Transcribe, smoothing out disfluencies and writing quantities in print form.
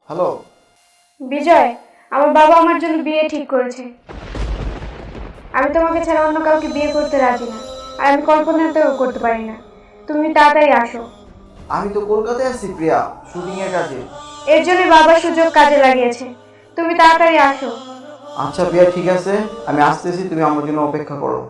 Hello. বিজয়, আমার বাবা আমার জন্য বিয়ে ঠিক করেছে। আমি তোমাকে ছাড়া অন্য কাউকে বিয়ে করতে রাজি না, আর আমি কল্পনাতেও করতে পারি না। তুমি তাড়াতাড়ি আসো। আমি তো কলকাতায় আছি প্রিয়া, শুটিং এর কাজে। এর জন্য বাবা সুযোগ কাজে লাগিয়েছে। তুমি তাড়াতাড়ি আসো। আচ্ছা প্রিয়া, ঠিক আছে, আমি আসতেছি, তুমি আমার জন্য অপেক্ষা করো।